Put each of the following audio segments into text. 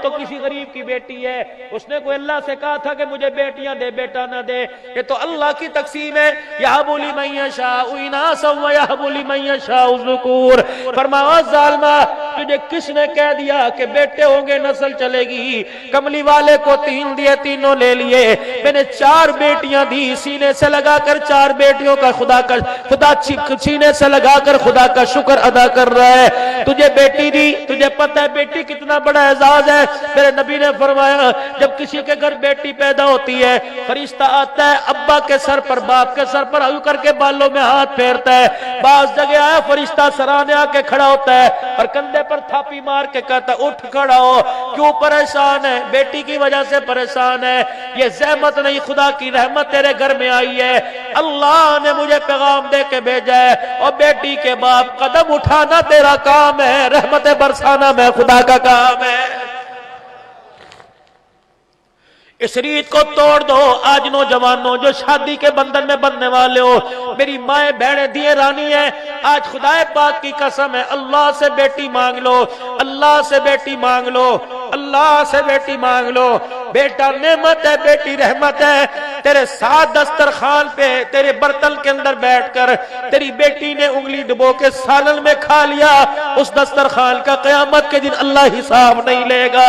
تو کسی غریب کی بیٹی ہے، اس نے کوئی اللہ سے کہا تھا کہ مجھے بیٹیاں دے، بیٹا نہ دے، یہ تو اللہ کی تقسیم ہے، یہب لمن یشاء اناثا ویہب لمن یشاء الذکور۔ فرمایا ظالمہ تجھے کس نے کہہ دیا کہ بیٹے ہوں گے نسل چلے گی؟ کملی والے کو 3 دیے، تینوں لے لیے، میں نے 4 بیٹیاں دی، سینے سے لگا کر 4 بیٹیوں کا خدا سینے سے لگا کر خدا کا شکر ادا کر رہا ہے۔ تجھے بیٹی دی، تجھے پتہ ہے بیٹی کتنا بڑا اعزاز ہے؟ میرے نبی نے فرمایا جب کسی کے گھر بیٹی پیدا ہوتی ہے فرشتہ آتا ہے ابا کے سر پر، باپ کے سر پر یوں کر کے بالوں میں ہاتھ پھیرتا ہے، بعض جگہ آیا فرشتہ سرانے آ کے کھڑا ہوتا ہے اور کندھے پر تھاپی مار کے کہتا ہے اٹھ کھڑا ہو، کیوں پریشان ہے؟ بیٹی کی وجہ سے پریشان ہے، یہ زحمت نہیں خدا کی رحمت تیرے گھر میں آئی ہے، اللہ نے مجھے پیغام دے کے بھیجا ہے، اور بیٹی کے باپ قدم اٹھانا تیرا کام ہے، رحمت برسانا میں خدا کا کام ہے۔ اس ریت کو توڑ دو آج نوجوانوں جو شادی کے بندھن میں بندھنے والے ہو، میری مائیں بہنیں دیے رانی ہیں، آج خدا پاک کی قسم ہے اللہ سے بیٹی مانگ لو، اللہ سے بیٹی مانگ لو، اللہ سے بیٹی مانگ لو۔ بیٹا نعمت ہے، بیٹی رحمت ہے، تیرے ساتھ دسترخوان پہ تیرے برتن کے اندر بیٹھ کر تیری بیٹی نے انگلی ڈبو کے سالن میں کھا لیا، اس دسترخوان کا قیامت کے دن اللہ حساب نہیں لے گا۔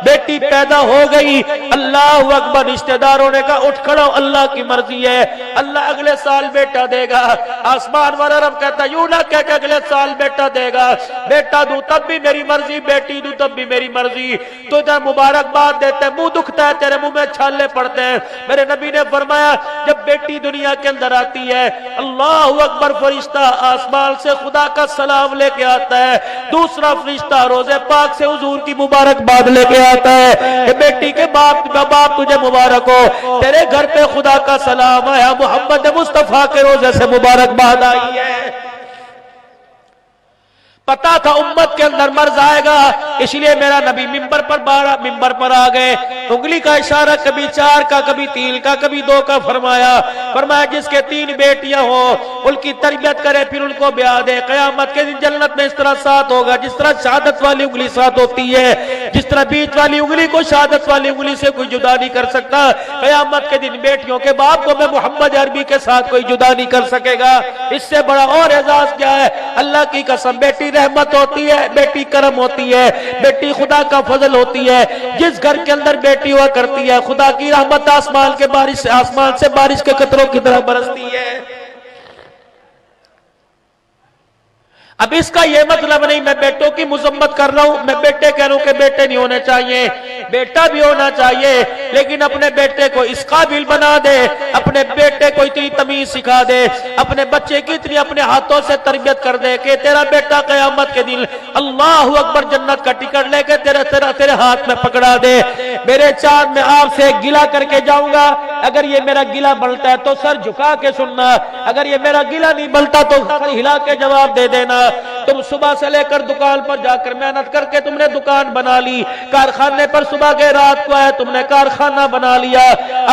بیٹی پیدا ہو گئی، اللہ اکبر، رشتہ داروں نے کہا اٹھ کھڑا ہو، اللہ کی مرضی ہے، اللہ اگلے سال بیٹا دے گا، آسمان والا رب کہتا یوں نہ کہہ کہ اگلے سال بیٹا دے گا، بیٹا دوں تب بھی میری مرضی، بیٹی دوں تب بھی میری مرضی، تو جب مبارکباد دیتے ہیں منہ دکھتا ہے، تیرے منہ میں چھالے پڑتے ہیں۔ میرے نبی نے فرمایا جب بیٹی دنیا کے اندر آتی ہے اللہ اکبر، فرشتہ آسمان سے خدا کا سلام لے کے آتا ہے، دوسرا فرشتہ روزے پاک سے حضور کی مبارکباد لے کے آتا ہے کہ بیٹی کے باپ تجھے مبارک ہو، تیرے گھر پہ خدا کا سلام آیا، محمد مصطفیٰ کے روزے سے مبارکباد آئی ہے۔ پتا تھا امت کے اندر مرض آئے گا، اس لیے میرا نبی ممبر پر آ گئے، انگلی کا اشارہ کبھی 4 کا، کبھی 3 کا، کبھی 2 کا فرمایا جس کے 3 بیٹیاں ہوں ان کی تربیت کرے پھر ان کو بیاہ دے، قیامت کے دن جنت میں اس طرح ساتھ ہوگا جس طرح شہادت والی انگلی ساتھ ہوتی ہے، جس طرح بیچ والی انگلی کو شہادت والی انگلی سے کوئی جدا نہیں کر سکتا، قیامت کے دن بیٹیوں کے باپ کو میں محمد عربی کے ساتھ کوئی جدا نہیں کر سکے گا۔ اس سے بڑا اور اعزاز کیا ہے؟ اللہ کی قسم بیٹی رحمت ہوتی ہے، بیٹی کرم ہوتی ہے، بیٹی خدا کا فضل ہوتی ہے، جس گھر کے اندر بیٹی ہوا کرتی ہے خدا کی رحمت آسمان سے بارش کے قطروں کی طرح برستی ہے۔ اب اس کا یہ مطلب نہیں میں بیٹوں کی مذمت کر رہا ہوں، میں بیٹے کہہ رہا ہوں کہ بیٹے نہیں ہونے چاہیے، بیٹا بھی ہونا چاہیے، لیکن اپنے بیٹے کو اس قابل بنا دے، اپنے بیٹے کو اتنی تمیز سکھا دے، اپنے بچے کی اتنی اپنے ہاتھوں سے تربیت کر دے کہ تیرا بیٹا قیامت کے دن اللہ اکبر جنت کا ٹکٹ لے کے تیرے ہاتھ میں پکڑا دے۔ میرے چاند میں آپ سے گلہ کر کے جاؤں گا، اگر یہ میرا گلہ بلتا ہے تو سر جھکا کے سننا، اگر یہ میرا گلہ نہیں بلتا تو سر ہلا کے جواب دے دینا۔ تم صبح سے لے کر دکان پر جا کر محنت کر کے تم نے دکان بنا لی، کارخانے پر صبح گئے رات کو آئے تم نے کارخانہ بنا لیا،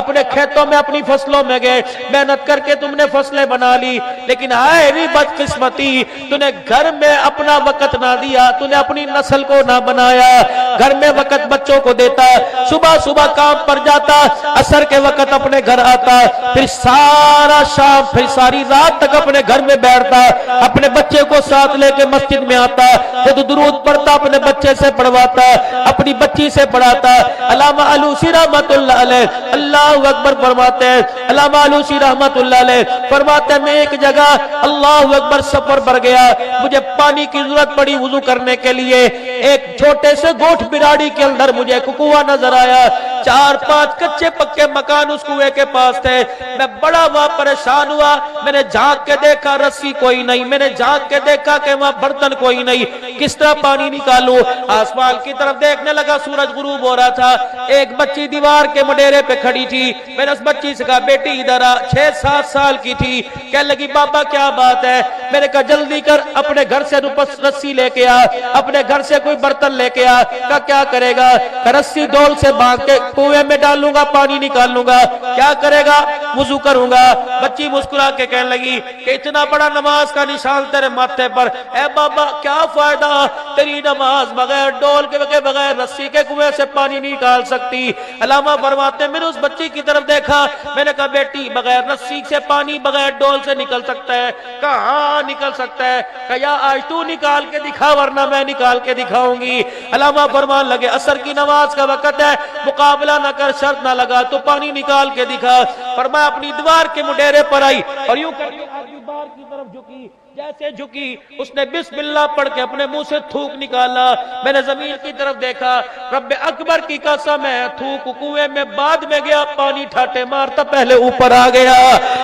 اپنے کھیتوں میں اپنی فصلوں میں گئے محنت کر کے تم نے فصلیں بنا لی، لیکن آئے بھی بدقسمتی تو نے گھر میں اپنا وقت نہ دیا، تو نے اپنی نسل کو نہ بنایا، گھر میں وقت بچوں کو دیتا، صبح کام پر جاتا، عصر کے وقت اپنے گھر آتا، پھر سارا شام پھر ساری رات تک اپنے گھر میں بیٹھتا، اپنے بچے کو ساتھ لے کے مسجد میں آتا، جب درود پڑھتا اپنے بچے سے پڑھواتا، اپنی بچی سے پڑھاتا۔ علامہ علوسی رحمت اللہ علیہ اللہ اکبر فرماتے ہیں، علامہ علوسی رحمت اللہ علیہ فرماتے ہیں میں ایک جگہ اللہ اکبر سفر پر گیا، مجھے پانی کی ضرورت پڑی وضو کرنے کے لیے، ایک چھوٹے سے گوٹھ براڑی کے اندر مجھے کنواں نظر آیا، 4-5 کچے پکے مکان اس کنویں کے پاس تھے، میں بڑا وہاں پریشان ہوا، میں نے جھانک کے دیکھا رسی کوئی نہیں، میں نے جھانک کے دیکھا کہ وہاں برتن کوئی نہیں، کس طرح پانی نکالوں؟ آسمان کی طرف دیکھنے لگا، سورج غروب ہو رہا تھا، ایک بچی دیوار کے مڈیرے پہ کھڑی تھی، میں نے اس بچی سے کہا بیٹی ادھر آ، 6-7 سال کی تھی، کہنے لگی بابا کیا بات ہے؟ میں نے کہا جلدی کر اپنے گھر سے رسی لے کے آ، اپنے گھر سے کوئی برتن لے کے آ۔ کہا کیا کرے گا؟ کہ رسی ڈول سے باندھ کے کنویں میں ڈالوں گا، پانی نکال لوں گا۔ کیا کرے گا؟ وضو کروں گا۔ بچی مسکرا کے کہنے لگی کہ اتنا بڑا نماز کا نشان تیرے ماتھے پر، اے بابا کیا فائدہ، تیری نماز بغیر ڈول کے بغیر رسی کے کنویں سے پانی نہیں نکال سکتی۔ علامہ فرماتے ہیں میں نے اس بچی کی طرف دیکھا، میں نے کہا بیٹی بغیر رسی سے پانی بغیر ڈول سے نکل سکتا ہے؟ کہا ہاں نکل سکتا ہے۔ کہا یا آج تو نکال کے دکھا ورنہ میں نکال کے دکھاؤں گی۔ علامہ فرمان لگے عصر کی نماز کا وقت ہے، مقابلہ نہ کر، شرط نہ لگا، تو پانی نکال کے دکھا۔ فرمایا اپنی دیوار کے مڈیرے پر آئی اور یوں کر کے دیوار کی طرف جھکی، جیسے جھکی اس نے بسم اللہ پڑھ کے اپنے منہ سے تھوک نکالا۔ میں نے زمین کی طرف دیکھا، رب اکبر کی قسم ہے تھوک کنویں میں بعد میں گیا، پانی ٹھاٹے مارتا پہلے اوپر آ گیا۔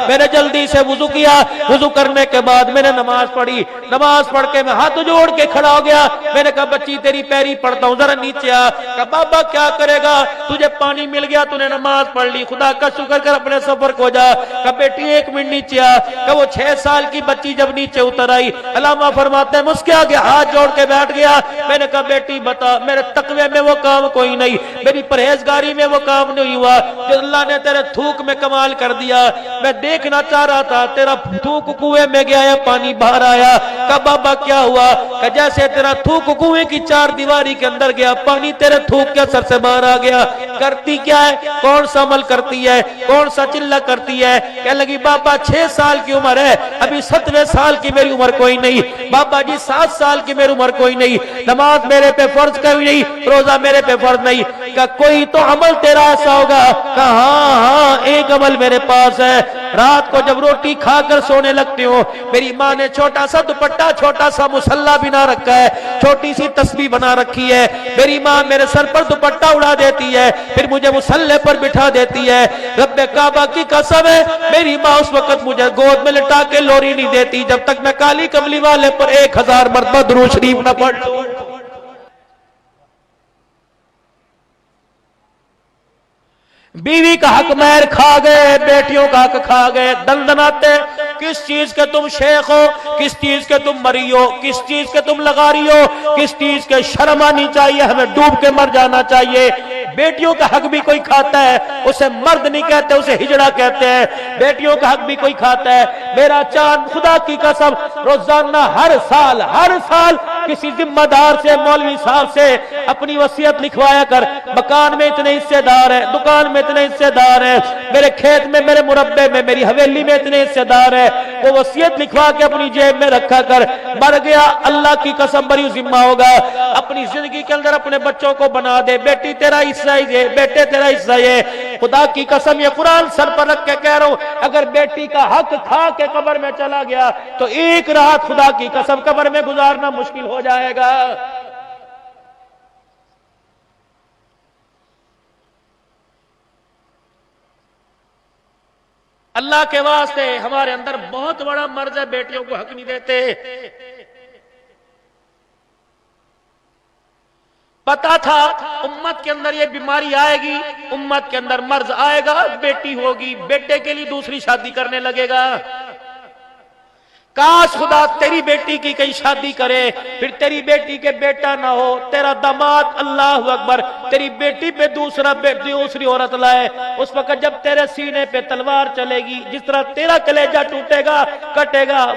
میں نے جلدی سے وضو کیا، وضو کرنے کے بعد میں نے نماز پڑھی، نماز پڑھ کے میں ہاتھ جوڑ کے کھڑا ہو گیا۔ میں نے کہا بچی تیری پیری پڑتا ہوں ذرا نیچے آ۔ کہا بابا کیا کرے گا، تجھے پانی مل گیا، تو نے نماز پڑھ لی، خدا کا شکر کر اپنے سفر کو جا۔ کہا بیٹی ایک منٹ نیچے آ۔ کہ وہ 6 سال کی بچی جب نیچے اتر آئی، علامہ فرماتے ہیں مسکے آگے ہاتھ جوڑ کے بیٹھ گیا۔ میں نے کہا بیٹی بتا، میرے تقوی میں وہ کام کوئی نہیں، میری پرہیزگاری میں وہ کام نہیں ہوا جو اللہ نے تیرے تھوک میں کمال کر دیا۔ میں دیکھنا چاہ رہا تھا تیرا تھوک کنویں میں گیا یا پانی باہر آیا۔ کہا بابا کیا ہوا؟ کہ جیسے تیرا تھوک کنویں کی 4 دیواری کے اندر گیا، پانی تیرے تھوک کے اثر سے باہر آ گیا۔ کرتی کیا ہے؟ کون سا عمل کرتی ہے؟ کون سا چلہ کرتی ہے؟ کہنے لگی بابا 6 سال کی عمر ہے، ابھی 7ویں سال کی میری عمر کوئی نہیں۔ بابا جی 7 سال کی میری عمر کوئی نہیں، نماز میرے پہ فرض کوئی نہیں، روزہ میرے پہ فرض نہیں۔ کہ کوئی تو عمل تیرا ایسا ہوگا؟ کہ ہاں ایک عمل میرے پاس ہے، رات کو جب روٹی کھا کر سونے لگتی ہوں، میری ماں نے چھوٹا سا دوپٹہ، چھوٹا سا مصلا بنا رکھا ہے، چھوٹی سی تسبیح بنا رکھی ہے، میری ماں میرے سر پر دوپٹہ اڑا دیتی ہے، پھر مجھے مصلے پر بٹھا دیتی ہے۔ رب کعبہ کی قسم ہے میری ماں اس وقت مجھے گود میں لٹا کے لوری نہیں دیتی جب تک میں کالی کملی والے پر 1000 مرتبہ درود شریف نہ پڑھ لوں۔ بیوی کا حق مہر کھا گئے، بیٹیوں کا حق کھا گئے، دندناتے کس چیز کے تم شیخ ہو، کس چیز کے تم مری ہو، کس چیز کے تم لغاری ہو، کس چیز کے شرم آنی چاہیے، ہمیں ڈوب کے مر جانا چاہیے۔ بیٹیوں کا حق بھی کوئی کھاتا ہے، اسے مرد نہیں کہتے، اسے ہجڑا کہتے ہیں۔ بیٹیوں کا حق بھی کوئی کھاتا ہے۔ میرا چاند خدا کی قسم روزانہ ہر سال کسی ذمہ دار سے، مولوی صاحب سے اپنی وصیت لکھوایا کر، مکان میں اتنے حصے دار ہیں، دکان میں اتنے حصے دار ہیں، میرے کھیت میں، میرے مربے میں، میری حویلی میں اتنے حصے دار ہیں، وہ وصیت لکھوا کے اپنی جیب میں رکھا کر۔ مر گیا اللہ کی قسم بری ذمہ ہوگا۔ اپنی زندگی کے اندر اپنے بچوں کو بنا دے، بیٹی تیرا حصہ یہ، بیٹے تیرا حصہ یہ۔ خدا کی قسم یہ قرآن سر پر رکھ کے کہہ رہا ہوں، اگر بیٹی کا حق کھا کے قبر میں چلا گیا تو ایک رات خدا کی قسم قبر میں گزارنا مشکل ہو جائے گا۔ اللہ کے واسطے ہمارے اندر بہت بڑا مرض ہے، بیٹیوں کو حق نہیں دیتے۔ پتا تھا امت کے اندر یہ بیماری آئے گی، امت کے اندر مرض آئے گا، بیٹی ہوگی، بیٹے کے لیے دوسری شادی کرنے لگے گا۔ کاش خدا تیری بیٹی کی کئی شادی کرے، پھر تیری بیٹی کے بیٹا نہ ہو، تیرا داماد اللہ اکبر تیری بیٹی پہ دوسری عورت لائے، اس وقت جب تیرے سینے پہ تلوار چلے گی، جس طرح تیرا کلیجہ ٹوٹے گا، کٹے گا۔